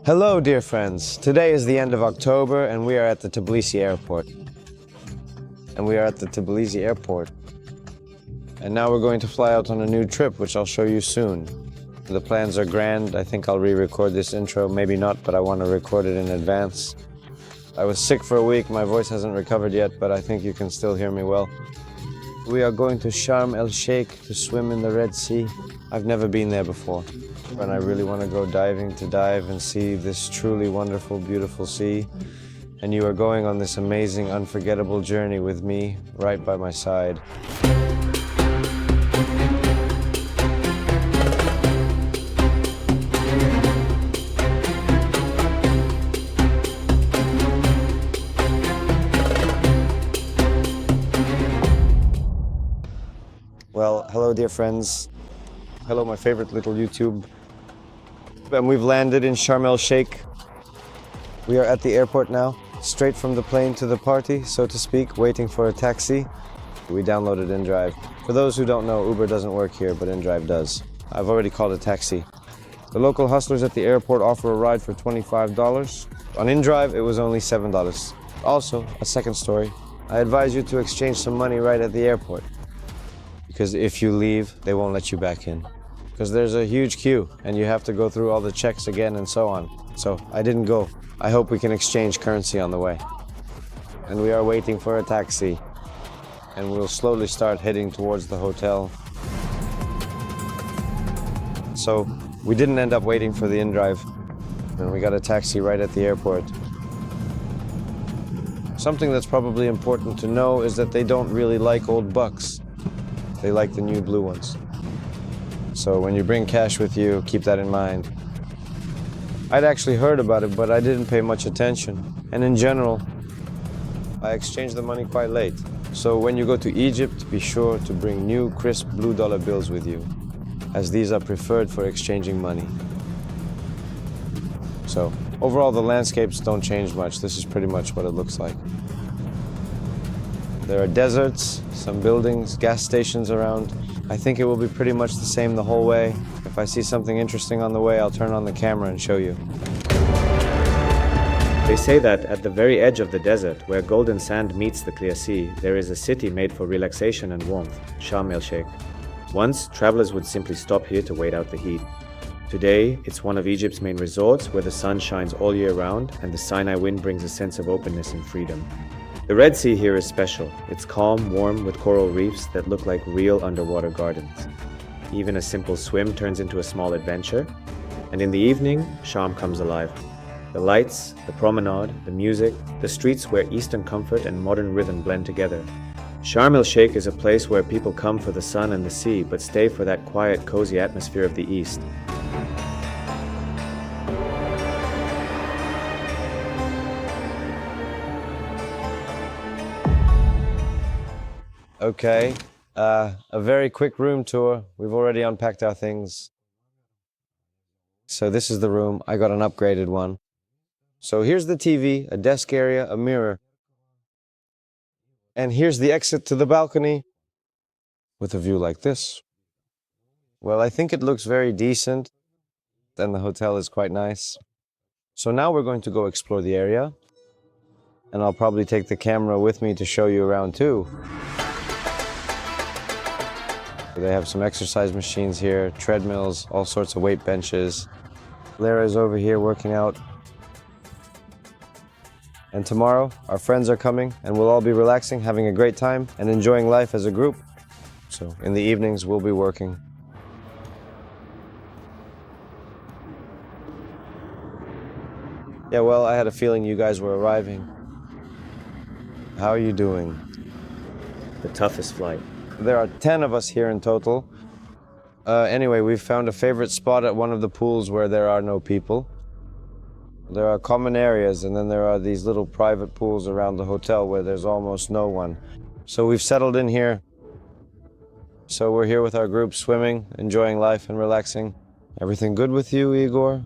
Hello, dear friends. Today is the end of October and we are at the Tbilisi airport. And now we're going to fly out on a new trip, which I'll show you soon. The plans are grand. I think I'll re-record this intro. Maybe not, but I want to record it in advance. I was sick for a week. My voice hasn't recovered yet, but I think you can still hear me well. We are going to Sharm El Sheikh to swim in the Red Sea. I've never been there before, and I really want to go diving to dive and see this truly wonderful, beautiful sea. And you are going on this amazing, unforgettable journey with me, right by my side. Well, hello, dear friends. Hello, my favorite little YouTube. And we've landed in Sharm El Sheikh. We are at the airport now, straight from the plane to the party, so to speak, waiting for a taxi. We downloaded InDrive. For those who don't know, Uber doesn't work here, but InDrive does. I've already called a taxi. The local hustlers at the airport offer a ride for $25. On InDrive, it was only $7. Also, a second story, I advise you to exchange some money right at the airport. Because if you leave, they won't let you back in. Because there's a huge queue, and you have to go through all the checks again and so on. So I didn't go. I hope we can exchange currency on the way. And we are waiting for a taxi. And we'll slowly start heading towards the hotel. So we didn't end up waiting for the InDrive. And we got a taxi right at the airport. Something that's probably important to know is that they don't really like old bucks. They like the new blue ones. So when you bring cash with you, keep that in mind. I'd actually heard about it, but I didn't pay much attention. And in general, I exchanged the money quite late. So when you go to Egypt, be sure to bring new, crisp blue dollar bills with you, as these are preferred for exchanging money. So overall, the landscapes don't change much. This is pretty much what it looks like. There are deserts, some buildings, gas stations around. I think it will be pretty much the same the whole way. If I see something interesting on the way, I'll turn on the camera and show you. They say that at the very edge of the desert, where golden sand meets the clear sea, there is a city made for relaxation and warmth, Sharm El Sheikh. Once, travelers would simply stop here to wait out the heat. Today, it's one of Egypt's main resorts where the sun shines all year round and the Sinai wind brings a sense of openness and freedom. The Red Sea here is special. It's calm, warm, with coral reefs that look like real underwater gardens. Even a simple swim turns into a small adventure. And in the evening, Sharm comes alive. The lights, the promenade, the music, the streets where Eastern comfort and modern rhythm blend together. Sharm El Sheikh is a place where people come for the sun and the sea, but stay for that quiet, cozy atmosphere of the East. Okay, a very quick room tour. We've already unpacked our things. So this is the room. I got an upgraded one. So here's the TV, a desk area, a mirror. And here's the exit to the balcony with a view like this. Well, I think it looks very decent, and the hotel is quite nice. So now we're going to go explore the area, and I'll probably take the camera with me to show you around too. They have some exercise machines here, treadmills, all sorts of weight benches. Lara's over here working out. And tomorrow, our friends are coming, and we'll all be relaxing, having a great time, and enjoying life as a group. So in the evenings, we'll be working. Yeah, well, I had a feeling you guys were arriving. How are you doing? The toughest flight. There are 10 of us here in total. Anyway, we've found a favorite spot at one of the pools where there are no people. There are common areas, and then there are these little private pools around the hotel where there's almost no one. So we've settled in here. So we're here with our group, swimming, enjoying life and relaxing. Everything good with you, Igor?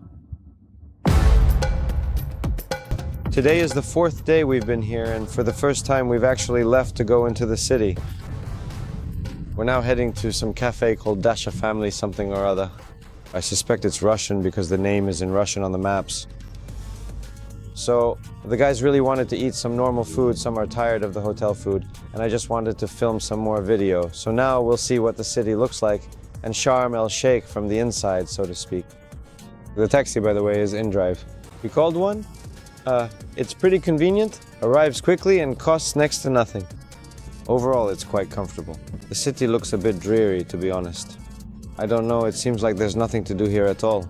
Today is the 4th day we've been here, and for the first time we've actually left to go into the city. We're now heading to some cafe called Dasha Family something or other. I suspect it's Russian because the name is in Russian on the maps. So the guys really wanted to eat some normal food, some are tired of the hotel food, and I just wanted to film some more video. So now we'll see what the city looks like, and Sharm El Sheikh from the inside, so to speak. The taxi, by the way, is in drive. We called one. It's pretty convenient, arrives quickly, and costs next to nothing. Overall, it's quite comfortable. The city looks a bit dreary, to be honest. I don't know, it seems like there's nothing to do here at all.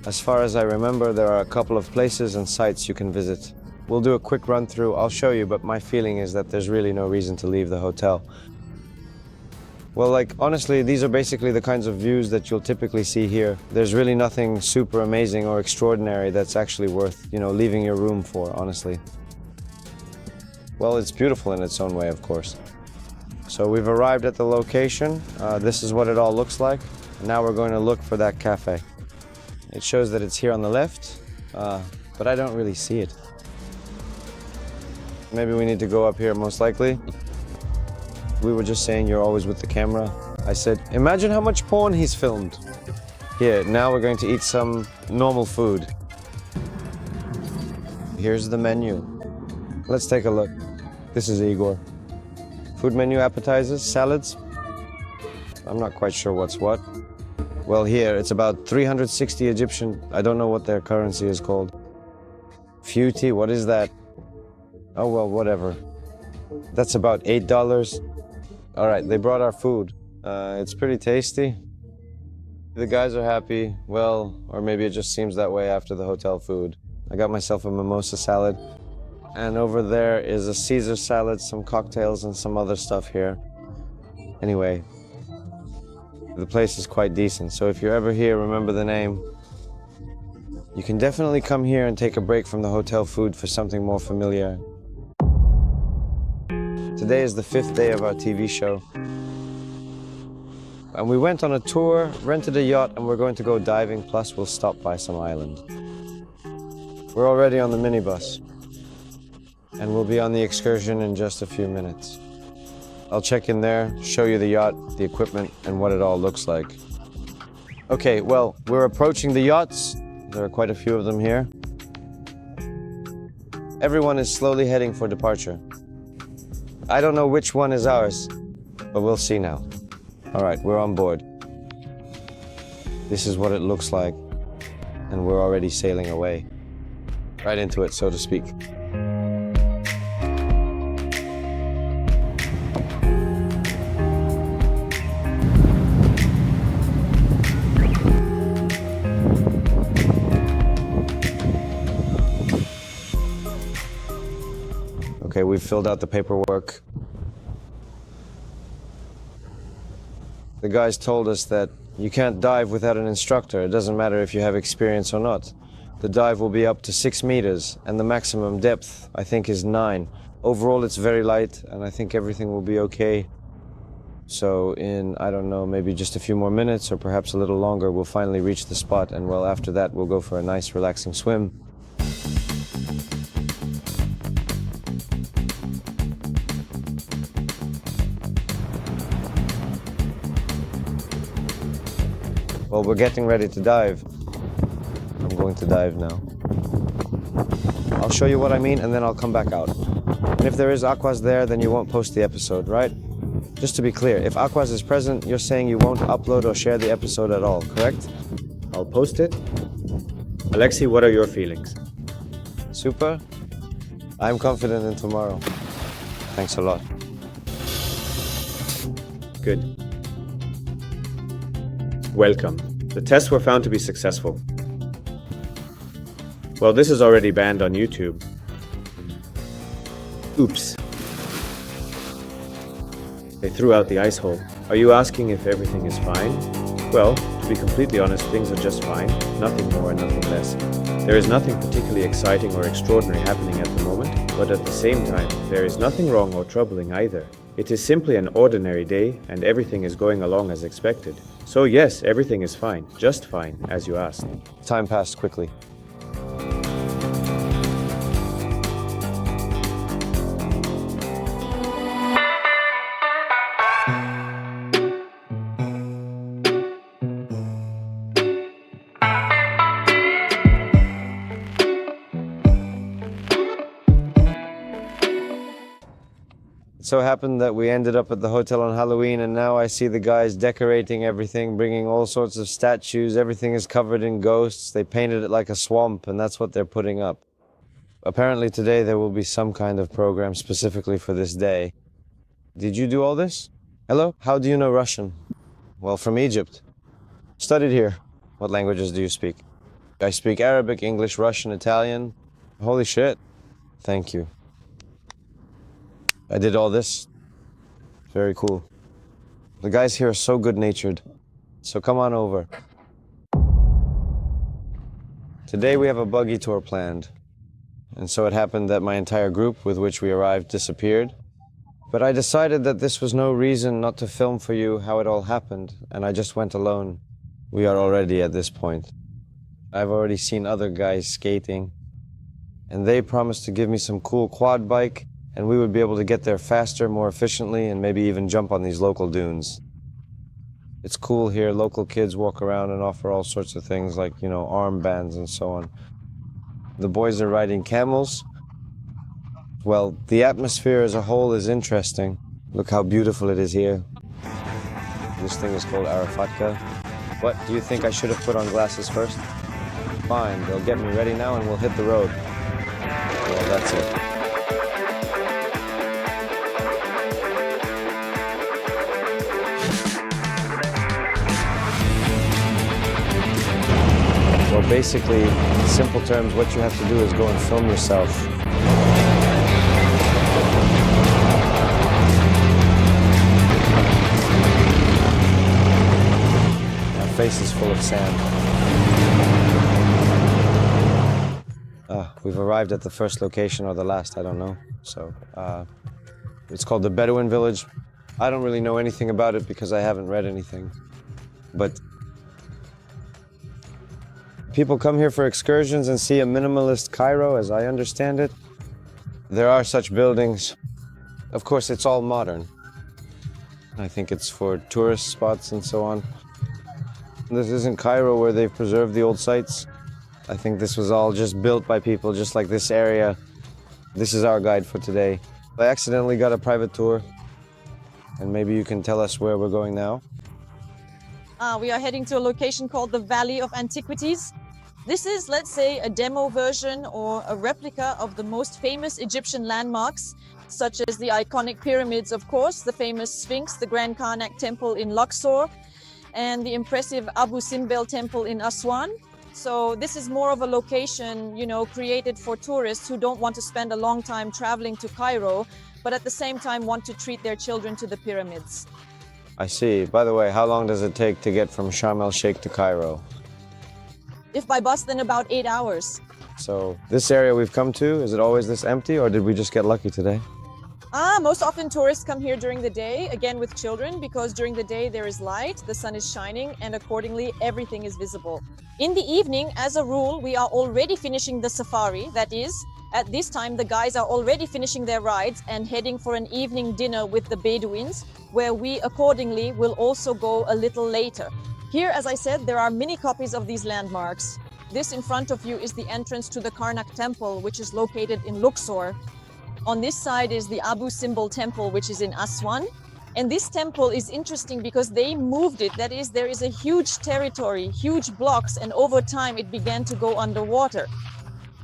As far as I remember, there are a couple of places and sites you can visit. We'll do a quick run through, I'll show you, but my feeling is that there's really no reason to leave the hotel. Well, honestly, these are basically the kinds of views that you'll typically see here. There's really nothing super amazing or extraordinary that's actually worth, leaving your room for, honestly. Well, it's beautiful in its own way, of course. So we've arrived at the location. This is what it all looks like. Now we're going to look for that cafe. It shows that it's here on the left, but I don't really see it. Maybe we need to go up here, most likely. We were just saying you're always with the camera. I said, imagine how much porn he's filmed. Here, now we're going to eat some normal food. Here's the menu. Let's take a look. This is Igor. Food menu, appetizers, salads. I'm not quite sure what's what. Well, here, it's about 360 Egyptian. I don't know what their currency is called. Futi, what is that? Oh, well, whatever. That's about $8. All right, they brought our food. It's pretty tasty. The guys are happy. Well, or maybe it just seems that way after the hotel food. I got myself a mimosa salad. And over there is a Caesar salad, some cocktails, and some other stuff here. Anyway, the place is quite decent. So if you're ever here, remember the name. You can definitely come here and take a break from the hotel food for something more familiar. Today is the 5th day of our TV show. And we went on a tour, rented a yacht, and we're going to go diving, plus we'll stop by some island. We're already on the minibus. And we'll be on the excursion in just a few minutes. I'll check in there, show you the yacht, the equipment, and what it all looks like. Okay, well, we're approaching the yachts. There are quite a few of them here. Everyone is slowly heading for departure. I don't know which one is ours, but we'll see now. All right, we're on board. This is what it looks like, and we're already sailing away. Right into it, so to speak. Okay, we've filled out the paperwork. The guys told us that you can't dive without an instructor. It doesn't matter if you have experience or not. The dive will be up to 6 meters, and the maximum depth, I think, is 9. Overall, it's very light, and I think everything will be okay. So in, I don't know, maybe just a few more minutes, or perhaps a little longer, we'll finally reach the spot, and well, after that, we'll go for a nice, relaxing swim. Well, we're getting ready to dive. I'm going to dive now. I'll show you what I mean, and then I'll come back out. And if there is Aquas there, then you won't post the episode, right? Just to be clear, if Aquas is present, you're saying you won't upload or share the episode at all, correct? I'll post it. Alexei, what are your feelings? Super. I'm confident in tomorrow. Thanks a lot. Good. Welcome. The tests were found to be successful. Well, this is already banned on YouTube. Oops. They threw out the ice hole. Are you asking if everything is fine? Well, to be completely honest, things are just fine. Nothing more and nothing less. There is nothing particularly exciting or extraordinary happening at the moment, but at the same time, there is nothing wrong or troubling either. It is simply an ordinary day, and everything is going along as expected. So yes, everything is fine, just fine, as you asked. Time passed quickly. So happened that we ended up at the hotel on Halloween, and now I see the guys decorating everything, bringing all sorts of statues. Everything is covered in ghosts. They painted it like a swamp, and that's what they're putting up. Apparently today there will be some kind of program specifically for this day. Did you do all this? Hello? How do you know Russian? Well, from Egypt. Studied here. What languages do you speak? I speak Arabic, English, Russian, Italian. Holy shit. Thank you. I did all this. Very cool. The guys here are so good-natured. So come on over. Today we have a buggy tour planned. And so it happened that my entire group with which we arrived disappeared. But I decided that this was no reason not to film for you how it all happened, and I just went alone. We are already at this point. I've already seen other guys skating, and they promised to give me some cool quad bike, and we would be able to get there faster, more efficiently, and maybe even jump on these local dunes. It's cool here. Local kids walk around and offer all sorts of things like, armbands and so on. The boys are riding camels. Well, the atmosphere as a whole is interesting. Look how beautiful it is here. This thing is called Arafatka. What, do you think I should have put on glasses first? Fine, they'll get me ready now and we'll hit the road. Well, that's it. Well, basically, in simple terms, what you have to do is go and film yourself. Face is full of sand. We've arrived at the first location, or the last, I don't know. So, it's called the Bedouin village. I don't really know anything about it because I haven't read anything. But people come here for excursions and see a minimalist Cairo, as I understand it. There are such buildings. Of course, it's all modern. I think it's for tourist spots and so on. This isn't Cairo where they've preserved the old sites. I think this was all just built by people, just like this area. This is our guide for today. I accidentally got a private tour, and maybe you can tell us where we're going now. We are heading to a location called the Valley of Antiquities. This is, let's say, a demo version or a replica of the most famous Egyptian landmarks, such as the iconic pyramids, of course, the famous Sphinx, the Grand Karnak Temple in Luxor, and the impressive Abu Simbel Temple in Aswan. So this is more of a location, created for tourists who don't want to spend a long time traveling to Cairo, but at the same time want to treat their children to the pyramids. I see. By the way, how long does it take to get from Sharm El Sheikh to Cairo? If by bus, then about 8 hours. So this area we've come to, is it always this empty, or did we just get lucky today? Most often tourists come here during the day, again with children, because during the day there is light, the sun is shining, and accordingly everything is visible. In the evening, as a rule, we are already finishing the safari. That is, at this time the guys are already finishing their rides and heading for an evening dinner with the Bedouins, where we accordingly will also go a little later. Here, as I said, there are many copies of these landmarks. This in front of you is the entrance to the Karnak Temple, which is located in Luxor. On this side is the Abu Simbel Temple, which is in Aswan. And this temple is interesting because they moved it. That is, there is a huge territory, huge blocks, and over time it began to go underwater.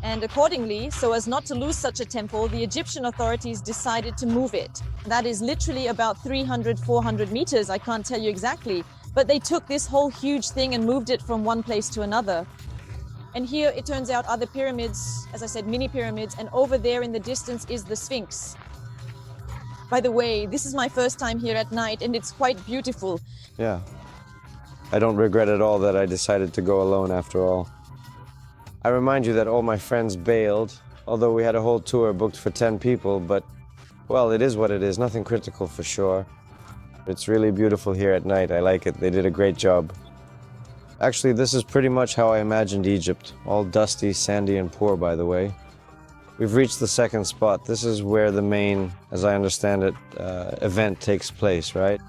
And accordingly, so as not to lose such a temple, the Egyptian authorities decided to move it. That is literally about 300, 400 meters, I can't tell you exactly. But they took this whole huge thing and moved it from one place to another. And here it turns out are the pyramids, as I said, mini pyramids, and over there in the distance is the Sphinx. By the way, this is my first time here at night and it's quite beautiful. Yeah. I don't regret at all that I decided to go alone after all. I remind you that all my friends bailed, although we had a whole tour booked for 10 people, but, well, it is what it is, nothing critical for sure. It's really beautiful here at night, I like it, they did a great job. Actually, this is pretty much how I imagined Egypt, all dusty, sandy, and poor, by the way. We've reached the second spot. This is where the main, as I understand it, event takes place, right?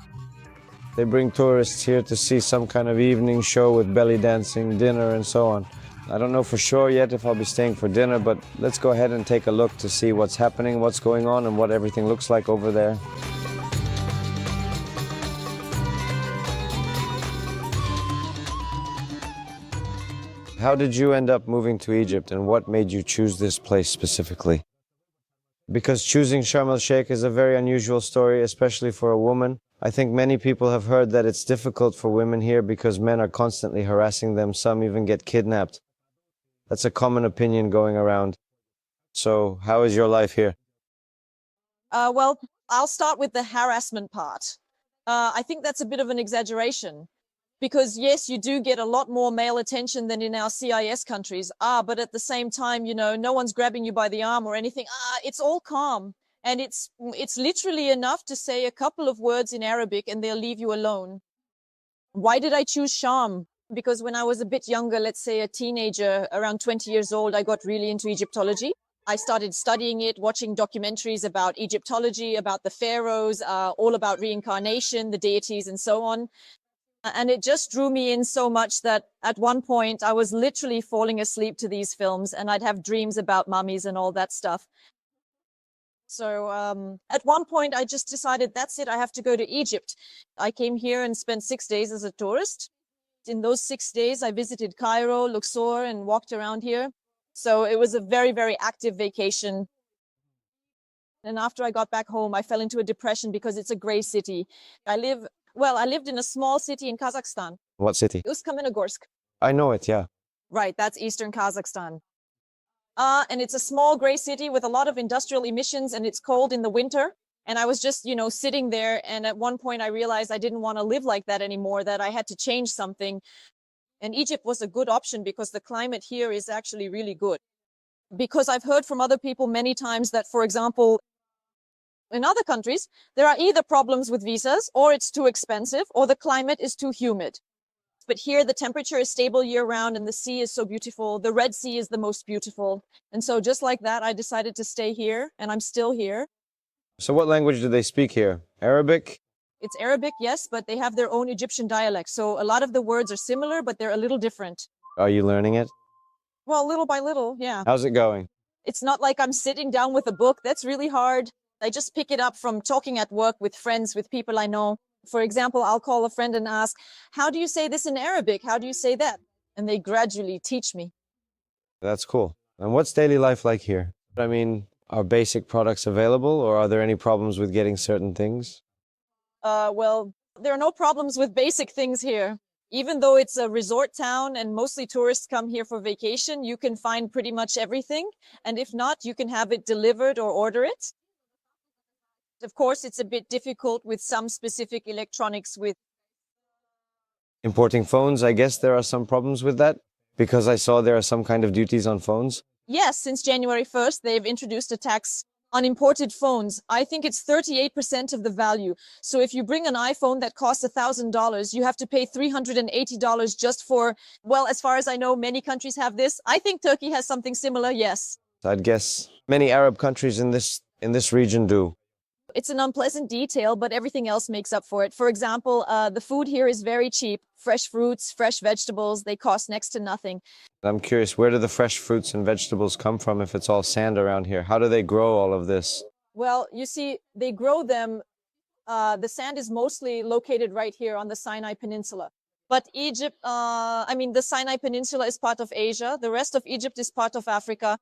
They bring tourists here to see some kind of evening show with belly dancing, dinner, and so on. I don't know for sure yet if I'll be staying for dinner, but let's go ahead and take a look to see what's happening, what's going on, and what everything looks like over there. How did you end up moving to Egypt, and what made you choose this place specifically? Because choosing Sharm El Sheikh is a very unusual story, especially for a woman. I think many people have heard that it's difficult for women here because men are constantly harassing them. Some even get kidnapped. That's a common opinion going around. So, how is your life here? Well, I'll start with the harassment part. I think that's a bit of an exaggeration because, yes, you do get a lot more male attention than in our CIS countries. But at the same time, no one's grabbing you by the arm or anything. It's all calm. And it's literally enough to say a couple of words in Arabic and they'll leave you alone. Why did I choose Sham? Because when I was a bit younger, let's say a teenager, around 20 years old, I got really into Egyptology. I started studying it, watching documentaries about Egyptology, about the pharaohs, all about reincarnation, the deities, and so on. And it just drew me in so much that at one point I was literally falling asleep to these films and I'd have dreams about mummies and all that stuff. So at one point I just decided, that's it, I have to go to Egypt. I came here and spent 6 days as a tourist. In those 6 days, I visited Cairo, Luxor, and walked around here. So it was a very, very active vacation. And after I got back home, I fell into a depression because it's a gray city. I lived in a small city in Kazakhstan. What city? Ust-Kamenogorsk. I know it, yeah. Right, that's eastern Kazakhstan. And it's a small gray city with a lot of industrial emissions, and it's cold in the winter. And I was just, sitting there. And at one point I realized I didn't want to live like that anymore, that I had to change something. And Egypt was a good option because the climate here is actually really good. Because I've heard from other people many times that, for example, in other countries, there are either problems with visas, or it's too expensive, or the climate is too humid. But here the temperature is stable year round and the sea is so beautiful. The Red Sea is the most beautiful. And so just like that, I decided to stay here, and I'm still here. So what language do they speak here? Arabic? It's Arabic, yes, but they have their own Egyptian dialect. So a lot of the words are similar, but they're a little different. Are you learning it? Well, little by little, yeah. How's it going? It's not like I'm sitting down with a book. That's really hard. I just pick it up from talking at work with friends, with people I know. For example, I'll call a friend and ask, how do you say this in Arabic? How do you say that? And they gradually teach me. That's cool. And what's daily life like here? I mean, are basic products available, or are there any problems with getting certain things? Well, there are no problems with basic things here. Even though it's a resort town and mostly tourists come here for vacation, you can find pretty much everything. And if not, you can have it delivered or order it. Of course, it's a bit difficult with some specific electronics with Importing phones, I guess there are some problems with that, because I saw there are some kind of duties on phones. Yes, since January 1st, they've introduced a tax on imported phones. I think it's 38% of the value. So if you bring an iPhone that costs $1,000, you have to pay $380 just for, well, as far as I know, many countries have this. I think Turkey has something similar, yes. I'd guess many Arab countries in this region do. It's an unpleasant detail, but everything else makes up for it. For example, the food here is very cheap. Fresh fruits, fresh vegetables, they cost next to nothing. I'm curious, where do the fresh fruits and vegetables come from if it's all sand around here? How do they grow all of this? Well, you see, they grow them. The sand is mostly located right here on the Sinai Peninsula. But Egypt, the Sinai Peninsula is part of Asia. The rest of Egypt is part of Africa.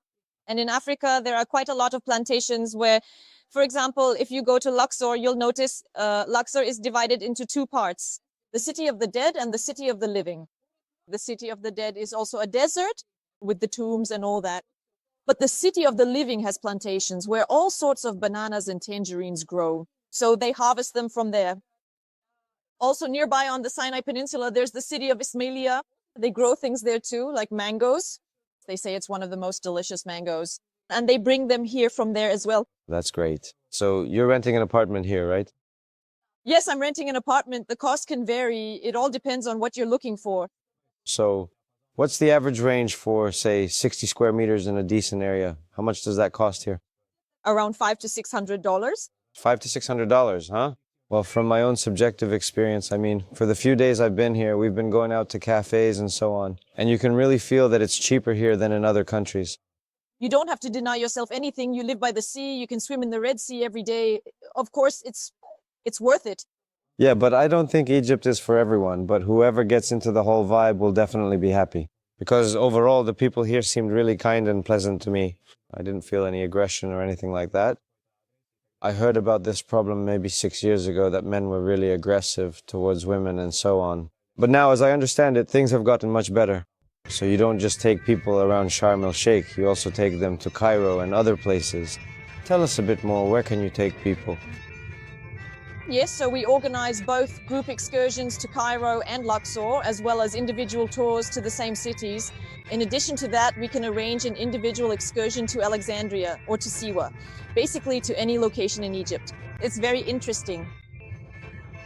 And in Africa, there are quite a lot of plantations where, for example, if you go to Luxor, you'll notice Luxor is divided into two parts, the city of the dead and the city of the living. The city of the dead is also a desert with the tombs and all that. But the city of the living has plantations where all sorts of bananas and tangerines grow. So they harvest them from there. Also nearby on the Sinai Peninsula, there's the city of Ismailia. They grow things there too, like mangoes. They say it's one of the most delicious mangoes. And they bring them here from there as well. That's great. So you're renting an apartment here, right? Yes, I'm renting an apartment. The cost can vary. It all depends on what you're looking for. So what's the average range for, say, 60 square meters in a decent area? How much does that cost here? Around $500 to $600. $500 to $600, huh? Well, from my own subjective experience, I mean, for the few days I've been here, we've been going out to cafes and so on. And you can really feel that it's cheaper here than in other countries. You don't have to deny yourself anything. You live by the sea. You can swim in the Red Sea every day. Of course, it's worth it. Yeah, but I don't think Egypt is for everyone, but whoever gets into the whole vibe will definitely be happy. Because overall, the people here seemed really kind and pleasant to me. I didn't feel any aggression or anything like that. I heard about this problem maybe 6 years ago, that men were really aggressive towards women and so on. But now, as I understand it, things have gotten much better. So you don't just take people around Sharm El Sheikh, you also take them to Cairo and other places. Tell us a bit more, where can you take people? Yes, so we organize both group excursions to Cairo and Luxor, as well as individual tours to the same cities. In addition to that, we can arrange an individual excursion to Alexandria or to Siwa, basically to any location in Egypt. It's very interesting.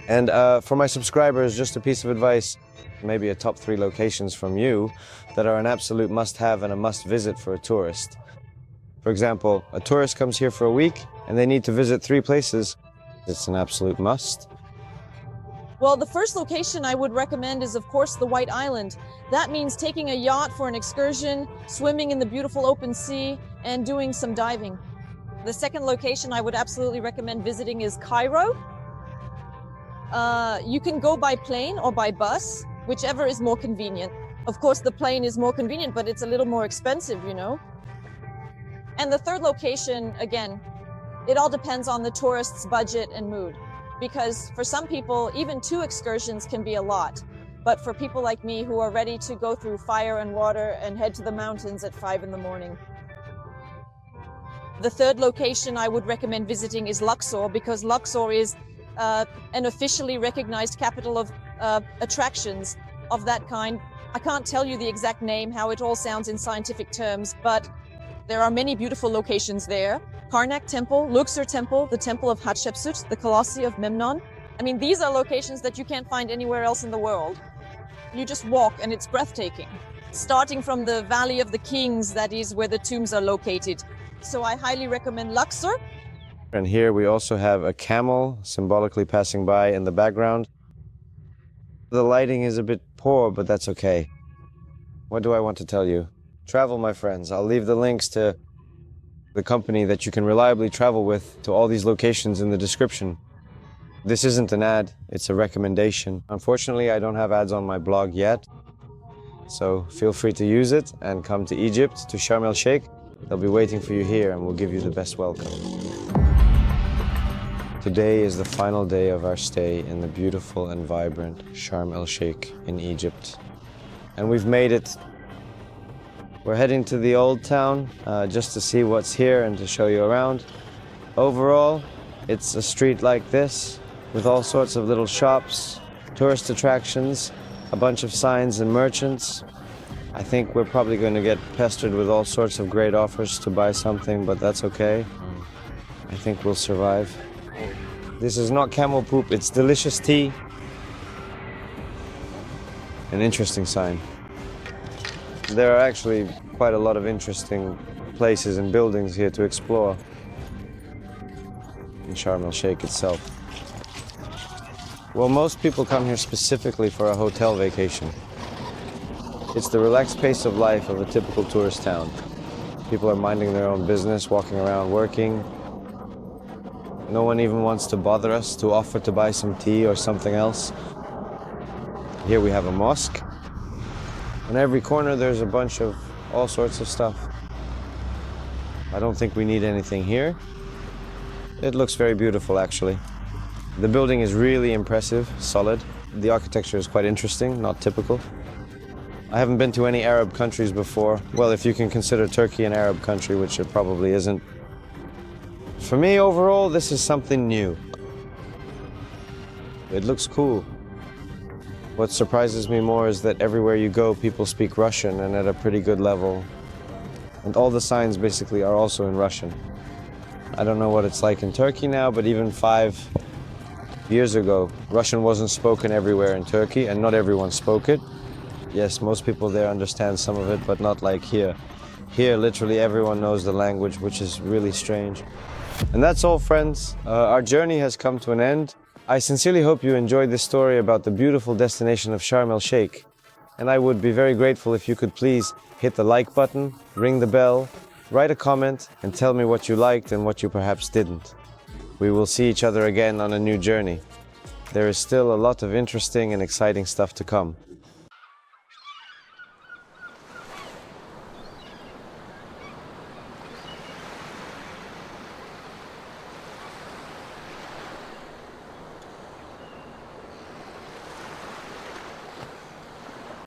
And for my subscribers, just a piece of advice, maybe a top 3 locations from you that are an absolute must-have and a must-visit for a tourist. For example, a tourist comes here for a week and they need to visit 3 places. It's an absolute must. Well, the first location I would recommend is, of course, the White Island. That means taking a yacht for an excursion, swimming in the beautiful open sea, and doing some diving. The second location I would absolutely recommend visiting is Cairo. You can go by plane or by bus, whichever is more convenient. Of course, the plane is more convenient, but it's a little more expensive, you know. And the third location, again, it all depends on the tourist's budget and mood. Because for some people, even 2 excursions can be a lot. But for people like me who are ready to go through fire and water and head to the mountains at 5 in the morning. The third location I would recommend visiting is Luxor, because Luxor is an officially recognized capital of attractions of that kind. I can't tell you the exact name, how it all sounds in scientific terms, but there are many beautiful locations there. Karnak Temple, Luxor Temple, the Temple of Hatshepsut, the Colossi of Memnon. I mean, these are locations that you can't find anywhere else in the world. You just walk and it's breathtaking. Starting from the Valley of the Kings, that is where the tombs are located. So I highly recommend Luxor. And here we also have a camel symbolically passing by in the background. The lighting is a bit poor, but that's okay. What do I want to tell you? Travel, my friends. I'll leave the links to the company that you can reliably travel with to all these locations in the description. This isn't an ad, it's a recommendation. Unfortunately, I don't have ads on my blog yet, so feel free to use it and come to Egypt, to Sharm El Sheikh. They'll be waiting for you here and we'll give you the best welcome. Today is the final day of our stay in the beautiful and vibrant Sharm El Sheikh in Egypt. And we've made it. We're heading to the old town just to see what's here and to show you around. Overall, it's a street like this with all sorts of little shops, tourist attractions, a bunch of signs and merchants. I think we're probably going to get pestered with all sorts of great offers to buy something, but that's okay. I think we'll survive. This is not camel poop, it's delicious tea. An interesting sign. There are actually quite a lot of interesting places and buildings here to explore in Sharm El Sheikh itself. Well, most people come here specifically for a hotel vacation. It's the relaxed pace of life of a typical tourist town. People are minding their own business, walking around, working. No one even wants to bother us to offer to buy some tea or something else. Here we have a mosque. On every corner there's a bunch of all sorts of stuff. I don't think we need anything here. It looks very beautiful, actually. The building is really impressive, solid. The architecture is quite interesting, not typical. I haven't been to any Arab countries before. Well, if you can consider Turkey an Arab country, which it probably isn't. For me, overall, this is something new. It looks cool. What surprises me more is that everywhere you go, people speak Russian and at a pretty good level. And all the signs basically are also in Russian. I don't know what it's like in Turkey now, but even 5 years ago, Russian wasn't spoken everywhere in Turkey, and not everyone spoke it. Yes, most people there understand some of it, but not like here. Here, literally everyone knows the language, which is really strange. And that's all, friends. Our journey has come to an end. I sincerely hope you enjoyed this story about the beautiful destination of Sharm El Sheikh, and I would be very grateful if you could please hit the like button, ring the bell, write a comment, and tell me what you liked and what you perhaps didn't. We will see each other again on a new journey. There is still a lot of interesting and exciting stuff to come.